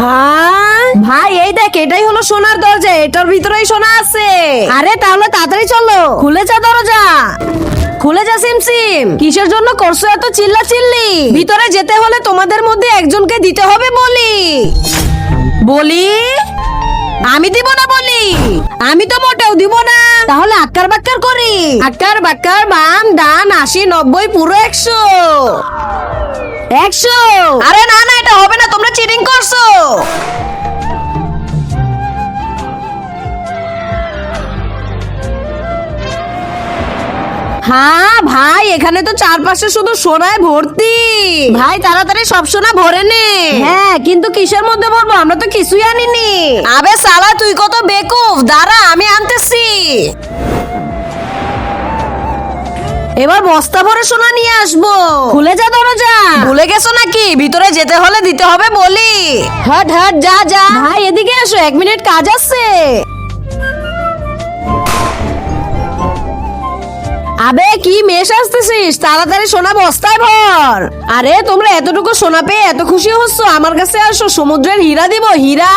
হ্যাঁ ভাই, এই দেখ, এটাই হলো সোনার দরজা, এটার ভিতরেই সোনা আছে। আরে তাহলে তাড়াতাড়ি চলো, খুলে যা দরজা, খুলে যা সিমসিম। কিসের জন্য করছো এত চিল্লা চিল্লি? ভিতরে যেতে হলে তোমাদের মধ্যে একজনকে দিতে হবে বলি। বলি আমি দিব না বলি, আমি তো মোটেও দিব না। তাহলে আক্কার বাক্কার করি, আক্কার বাক্কার বাম ডান 80 90 পুরো 100। 100? আরে না না, এটা হবে না, তোমরা চিটিং করছো। হ্যাঁ ভাই, এখানে তো চারপাশে শুধু সোনায় ভর্তি। ভাই তাড়াতাড়ি সব সোনা ভরে নে। হ্যাঁ, কিন্তু কিসের মধ্যে ভরবো? আমরা তো কিছুই আনিনি। আবে সালা, তুই কত বেকুফ, দাঁড়া আমি আনতেছি। এবার বস্তা ভরে সোনা নিয়ে আসবো। খুলে যা দরজা। ভুলে গেছো নাকি? ভিতরে যেতে হলে দিতে হবে বলি। হট হট, যা যা। ভাই এদিকে আসো, 1 মিনিট কাজ আছে। আবে কি মেশ আসতেছিস? তাড়াতাড়ি সোনা বস্তায় ভর। আরে তোমরা এতটুকু সোনা পেয়ে এত খুশি হচ্ছ, আমার কাছে আসো, সমুদ্রের হীরা দিব, হীরা।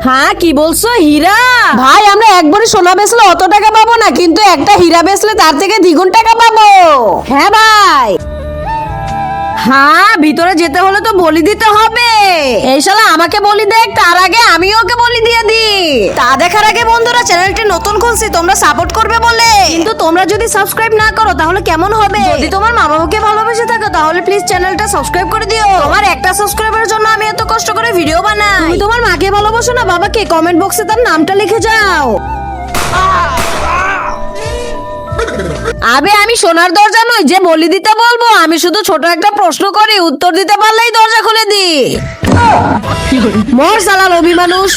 হ্যাঁ কি বলছো, হীরা? ভাই আমরা একবারে সোনা বেচলে অত টাকা পাবো না, কিন্তু একটা হীরা বেচলে তার থেকে দ্বিগুণ টাকা পাবো। হ্যাঁ ভাই। হ্যাঁ, ভিতরে যেতে হলে তো বলি দিতে হবে। এই শালা আমাকে বলি দেখ, তার আগে আমি ওকে বলি দিয়ে দি। তা দেখার আগে বন্ধুরা, চ্যানেলটি নতুন খুলছি, তোমরা সাপোর্ট করবে বলে। কিন্তু তোমরা যদি সাবস্ক্রাইব না করো তাহলে কেমন হবে? যদি তোমার মা বাবাকে ভালোবেসে থাকো তাহলে প্লিজ চ্যানেলটা সাবস্ক্রাইব করে দিও। তোমার একটা সাবস্ক্রাইবের জন্য আমি এত কষ্ট করে ভিডিও বানাই। তুমি তোমার মাকে ভালোবাসো না বাবাকে? কমেন্ট বক্সে তার নামটা লিখে যাও। আবে আমি সোনার দরজা নই যে বলি দিতে বলবো, আমি শুধু ছোট একটা প্রশ্ন করি, উত্তর দিতে পারলেই দরজা খুলে দি। মোর সালা লোভী মানুষ।